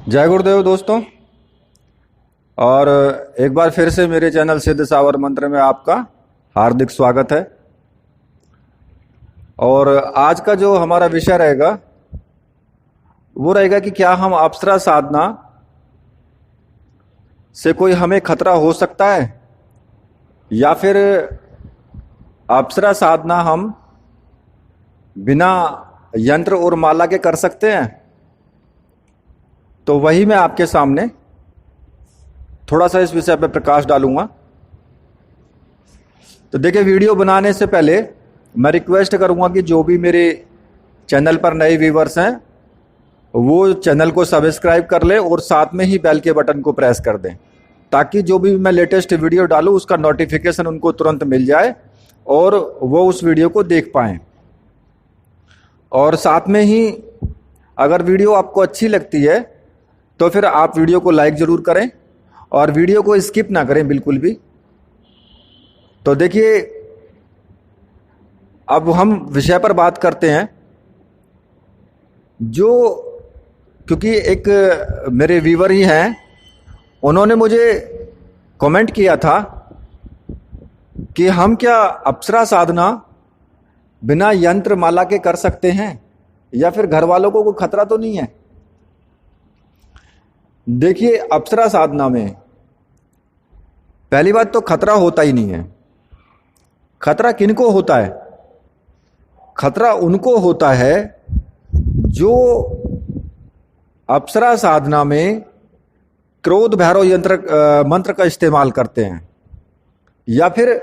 जय गुरुदेव दोस्तों। और एक बार फिर से मेरे चैनल सिद्ध सावर मंत्र में आपका हार्दिक स्वागत है। और आज का जो हमारा विषय रहेगा वो रहेगा कि क्या हम अप्सरा साधना से कोई हमें खतरा हो सकता है या फिर अप्सरा साधना हम बिना यंत्र और माला के कर सकते हैं। तो वही मैं आपके सामने थोड़ा सा इस विषय पर प्रकाश डालूंगा। तो देखिए, वीडियो बनाने से पहले मैं रिक्वेस्ट करूंगा कि जो भी मेरे चैनल पर नए व्यूवर्स हैं वो चैनल को सब्सक्राइब कर लें और साथ में ही बेल के बटन को प्रेस कर दें, ताकि जो भी मैं लेटेस्ट वीडियो डालूं उसका नोटिफिकेशन उनको तुरंत मिल जाए और वो उस वीडियो को देख पाएं। और साथ में ही अगर वीडियो आपको अच्छी लगती है तो फिर आप वीडियो को लाइक ज़रूर करें और वीडियो को स्किप ना करें बिल्कुल भी। तो देखिए, अब हम विषय पर बात करते हैं। क्योंकि एक मेरे व्यूवर ही हैं, उन्होंने मुझे कमेंट किया था कि हम क्या अप्सरा साधना बिना यंत्र माला के कर सकते हैं या फिर घर वालों को कोई खतरा तो नहीं है। देखिए, अप्सरा साधना में पहली बात तो खतरा होता ही नहीं है। खतरा किनको होता है? खतरा उनको होता है जो अप्सरा साधना में क्रोध भैरव मंत्र का इस्तेमाल करते हैं या फिर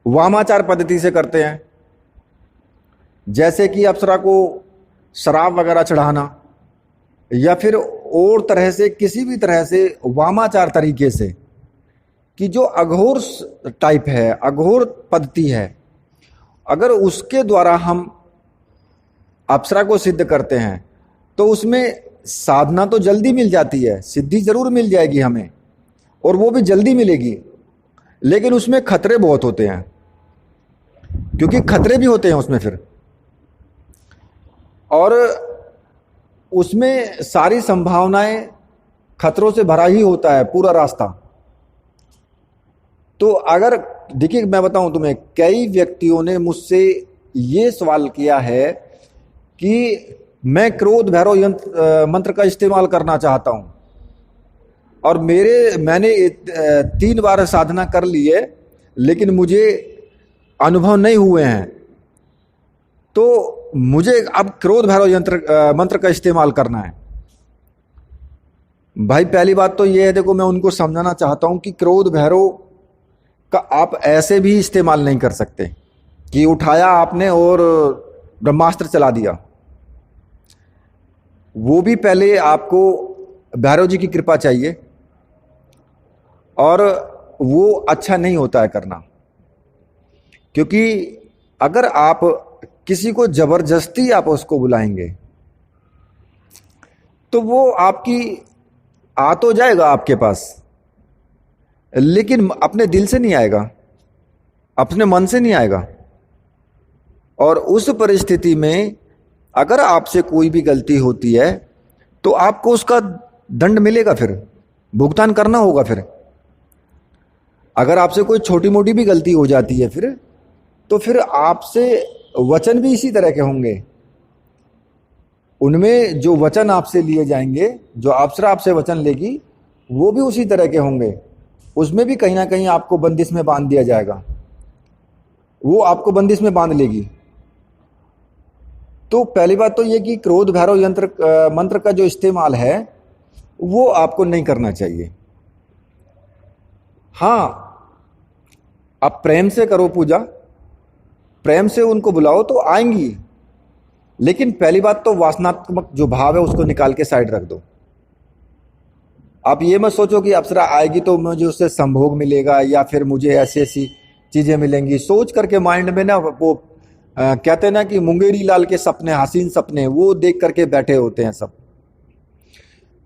वामाचार पद्धति से करते हैं, जैसे कि अप्सरा को शराब वगैरह चढ़ाना या फिर और तरह से किसी भी तरह से वामाचार तरीके से, कि जो अघोर टाइप है, अघोर पद्धति है, अगर उसके द्वारा हम अप्सरा को सिद्ध करते हैं तो उसमें साधना तो जल्दी मिल जाती है, सिद्धि जरूर मिल जाएगी हमें और वो भी जल्दी मिलेगी, लेकिन उसमें खतरे बहुत होते हैं। क्योंकि खतरे भी होते हैं उसमें फिर, और उसमें सारी संभावनाएं खतरों से भरा ही होता है पूरा रास्ता। तो अगर देखिए, मैं बताऊं तुम्हें, कई व्यक्तियों ने मुझसे ये सवाल किया है कि मैं क्रोध भैरव मंत्र का इस्तेमाल करना चाहता हूं और मैंने 3 बार साधना कर ली है लेकिन मुझे अनुभव नहीं हुए हैं, तो मुझे अब क्रोध भैरव मंत्र का इस्तेमाल करना है। भाई, पहली बात तो ये है, देखो, मैं उनको समझाना चाहता हूं कि क्रोध भैरव का आप ऐसे भी इस्तेमाल नहीं कर सकते कि उठाया आपने और ब्रह्मास्त्र चला दिया। वो भी पहले आपको भैरव जी की कृपा चाहिए और वो अच्छा नहीं होता है करना। क्योंकि अगर आप किसी को जबरदस्ती आप उसको बुलाएंगे तो वो आपकी आ तो जाएगा आपके पास, लेकिन अपने दिल से नहीं आएगा, अपने मन से नहीं आएगा। और उस परिस्थिति में अगर आपसे कोई भी गलती होती है तो आपको उसका दंड मिलेगा, फिर भुगतान करना होगा। फिर अगर आपसे कोई छोटी मोटी भी गलती हो जाती है तो फिर आपसे वचन भी इसी तरह के होंगे। उनमें जो वचन आपसे लिए जाएंगे, जो अप्सरा आपसे वचन लेगी, वो भी उसी तरह के होंगे। उसमें भी कहीं ना कहीं आपको बंदिश में बांध दिया जाएगा, वो आपको बंदिश में बांध लेगी। तो पहली बात तो ये कि क्रोध भैरव मंत्र का जो इस्तेमाल है वो आपको नहीं करना चाहिए। हाँ, आप प्रेम से करो पूजा, प्रेम से उनको बुलाओ तो आएंगी, लेकिन पहली बात तो वासनात्मक जो भाव है उसको निकाल के साइड रख दो। आप ये मत सोचो कि अप्सरा आएगी तो मुझे उससे संभोग मिलेगा या फिर मुझे ऐसी ऐसी चीजें मिलेंगी। सोच करके माइंड में ना वो कहते हैं ना कि मुंगेरी लाल के सपने, हसीन सपने, वो देख करके बैठे होते हैं सब।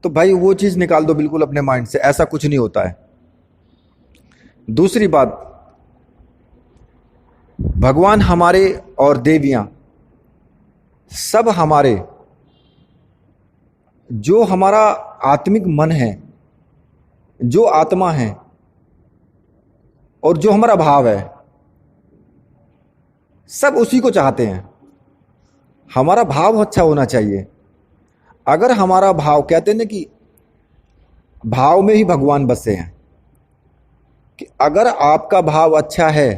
तो भाई वो चीज निकाल दो बिल्कुल अपने माइंड से, ऐसा कुछ नहीं होता है। दूसरी बात, भगवान हमारे और देवियां सब हमारे जो हमारा आत्मिक मन है, जो आत्मा है और जो हमारा भाव है, सब उसी को चाहते हैं। हमारा भाव अच्छा होना चाहिए। अगर हमारा भाव, कहते हैं ना कि भाव में ही भगवान बसे हैं, कि अगर आपका भाव अच्छा है,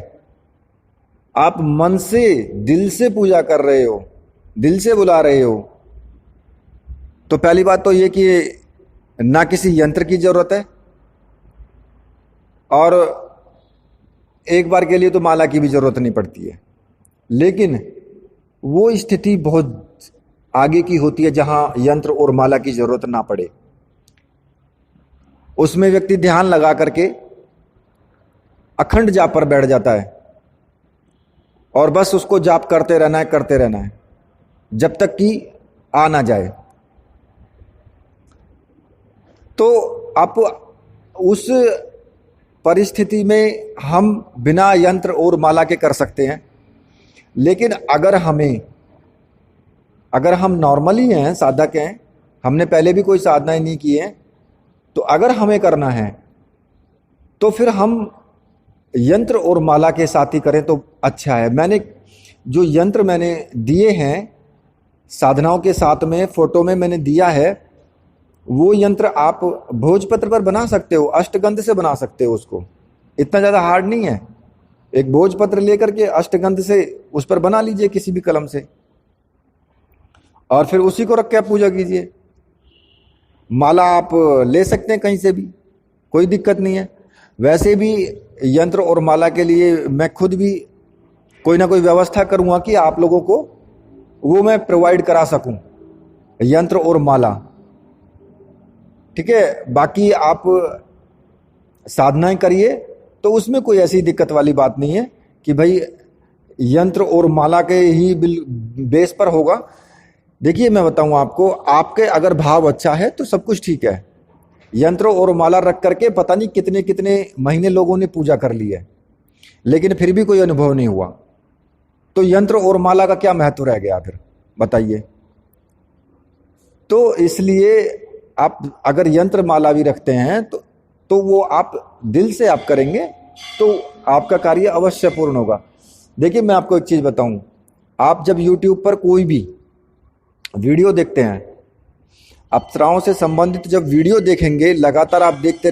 आप मन से दिल से पूजा कर रहे हो, दिल से बुला रहे हो, तो पहली बात तो ये कि ना किसी यंत्र की जरूरत है, और एक बार के लिए तो माला की भी जरूरत नहीं पड़ती है। लेकिन वो स्थिति बहुत आगे की होती है जहां यंत्र और माला की जरूरत ना पड़े। उसमें व्यक्ति ध्यान लगा करके अखंड जाप पर बैठ जाता है और बस उसको जाप करते रहना है, करते रहना है, जब तक कि आ ना जाए। तो आप उस परिस्थिति में हम बिना यंत्र और माला के कर सकते हैं। लेकिन अगर हम नॉर्मली हैं, साधक हैं, हमने पहले भी कोई साधनाएं नहीं की है, तो अगर हमें करना है तो फिर हम यंत्र और माला के साथ ही करें तो अच्छा है। जो यंत्र मैंने दिए हैं साधनाओं के साथ में, फोटो में मैंने दिया है, वो यंत्र आप भोजपत्र पर बना सकते हो, अष्टगंध से बना सकते हो। उसको इतना ज़्यादा हार्ड नहीं है। एक भोजपत्र लेकर के अष्टगंध से उस पर बना लीजिए किसी भी कलम से, और फिर उसी को रख के आप पूजा कीजिए। माला आप ले सकते हैं कहीं से भी, कोई दिक्कत नहीं है। वैसे भी यंत्र और माला के लिए मैं खुद भी कोई ना कोई व्यवस्था करूंगा कि आप लोगों को वो मैं प्रोवाइड करा सकूं, यंत्र और माला। ठीक है, बाकी आप साधनाएं करिए तो उसमें कोई ऐसी दिक्कत वाली बात नहीं है कि भाई यंत्र और माला के ही बेस पर होगा। देखिए मैं बताऊं आपको, आपके अगर भाव अच्छा है तो सब कुछ ठीक है। यंत्र और माला रख करके पता नहीं कितने कितने महीने लोगों ने पूजा कर ली है, लेकिन फिर भी कोई अनुभव नहीं हुआ, तो यंत्र और माला का क्या महत्व रह गया फिर, बताइए। तो इसलिए आप अगर यंत्र माला भी रखते हैं तो वो आप दिल से आप करेंगे तो आपका कार्य अवश्य पूर्ण होगा। देखिए मैं आपको एक चीज बताऊं, आप जब YouTube पर कोई भी वीडियो देखते हैं, अप्सराओं से संबंधित जब वीडियो देखेंगे, लगातार आप देखते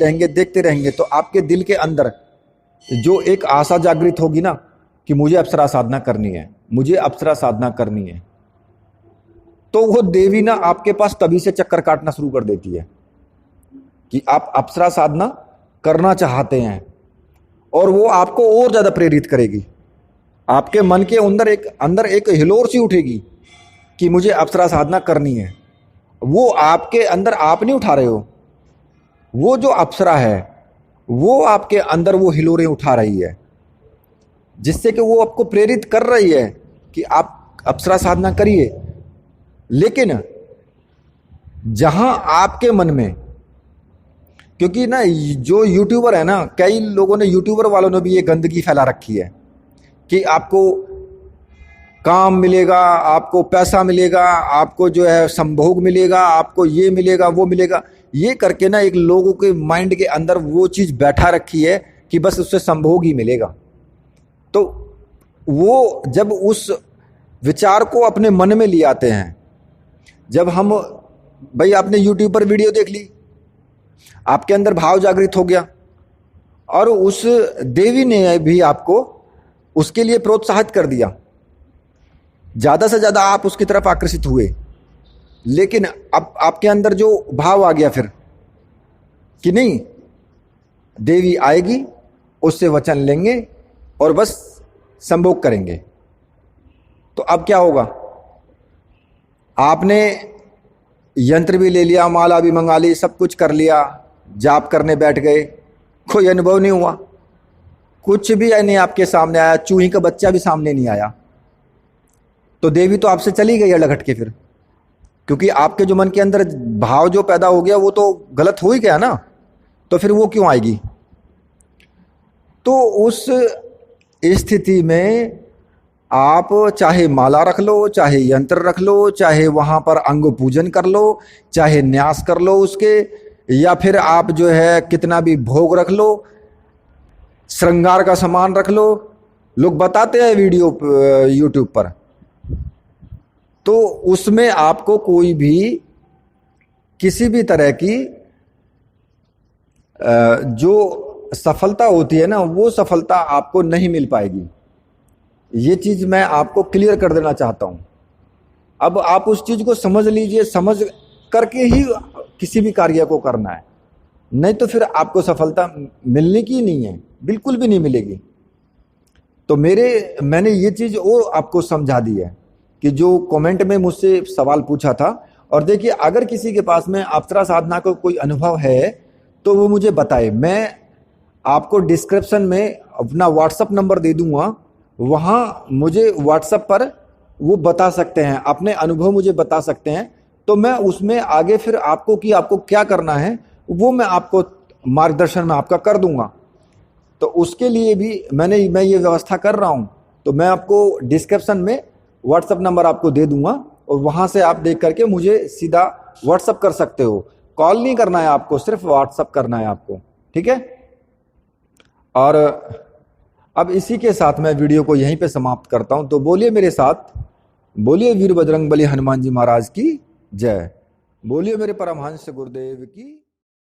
रहेंगे तो आपके दिल के अंदर जो एक आशा जागृत होगी ना कि मुझे अप्सरा साधना करनी है, मुझे अप्सरा साधना करनी है, तो वो देवी ना आपके पास तभी से चक्कर काटना शुरू कर देती है कि आप अप्सरा साधना करना चाहते हैं, और वो आपको और ज्यादा प्रेरित करेगी। आपके मन के अंदर एक हिलोर सी उठेगी कि मुझे अप्सरा साधना करनी है। वो आपके अंदर आप नहीं उठा रहे हो, वो जो अप्सरा है वो आपके अंदर वो हिलोरें उठा रही है, जिससे कि वो आपको प्रेरित कर रही है कि आप अप्सरा साधना करिए। लेकिन जहां आपके मन में, क्योंकि ना जो यूट्यूबर है ना, कई लोगों ने, यूट्यूबर वालों ने भी ये गंदगी फैला रखी है कि आपको काम मिलेगा, आपको पैसा मिलेगा, आपको जो है संभोग मिलेगा, आपको ये मिलेगा वो मिलेगा, ये करके ना एक लोगों के माइंड के अंदर वो चीज बैठा रखी है कि बस उससे संभोग ही मिलेगा। तो वो जब उस विचार को अपने मन में ले आते हैं, जब हम, भाई आपने यूट्यूब पर वीडियो देख ली, आपके अंदर भाव जागृत हो गया, और उस देवी ने भी आपको उसके लिए प्रोत्साहित कर दिया, ज्यादा से ज्यादा आप उसकी तरफ आकर्षित हुए। लेकिन अब आपके अंदर जो भाव आ गया फिर कि नहीं, देवी आएगी, उससे वचन लेंगे और बस संभोग करेंगे, तो अब क्या होगा? आपने यंत्र भी ले लिया, माला भी मंगा ली, सब कुछ कर लिया, जाप करने बैठ गए, कोई अनुभव नहीं हुआ, कुछ भी नहीं आपके सामने आया, चूही का बच्चा भी सामने नहीं आया, तो देवी तो आपसे चली गई लघट के फिर, क्योंकि आपके जो मन के अंदर भाव जो पैदा हो गया वो तो गलत हो ही गया ना, तो फिर वो क्यों आएगी? तो उस स्थिति में आप चाहे माला रख लो, चाहे यंत्र रख लो, चाहे वहां पर अंग पूजन कर लो, चाहे न्यास कर लो उसके, या फिर आप जो है कितना भी भोग रख लो, श्रृंगार का सामान रख लो, लोग बताते हैं वीडियो यूट्यूब पर, तो उसमें आपको कोई भी किसी भी तरह की जो सफलता होती है ना, वो सफलता आपको नहीं मिल पाएगी। ये चीज मैं आपको क्लियर कर देना चाहता हूं। अब आप उस चीज को समझ लीजिए, समझ करके ही किसी भी कार्य को करना है, नहीं तो फिर आपको सफलता मिलने की नहीं है, बिल्कुल भी नहीं मिलेगी। तो मैंने ये चीज वो आपको समझा दी है कि जो कमेंट में मुझसे सवाल पूछा था। और देखिए, अगर किसी के पास में अप्सरा साधना का कोई अनुभव है तो वो मुझे बताए। मैं आपको डिस्क्रिप्शन में अपना व्हाट्सअप नंबर दे दूंगा, वहां मुझे व्हाट्सअप पर वो बता सकते हैं, अपने अनुभव मुझे बता सकते हैं। तो मैं उसमें आगे फिर आपको क्या करना है वो मैं आपको मार्गदर्शन में आपका कर दूंगा। तो उसके लिए भी मैं ये व्यवस्था कर रहा हूं। तो मैं आपको डिस्क्रिप्शन में व्हाट्सअप नंबर आपको दे दूंगा, और वहां से आप देख करके मुझे सीधा व्हाट्सअप कर सकते हो। कॉल नहीं करना है आपको, सिर्फ व्हाट्सअप करना है आपको, ठीक है। और अब इसी के साथ मैं वीडियो को यहीं पे समाप्त करता हूं। तो बोलिए मेरे साथ, बोलिए वीर बजरंगबली हनुमान जी महाराज की जय, बोलिए मेरे परमहंस गुरुदेव की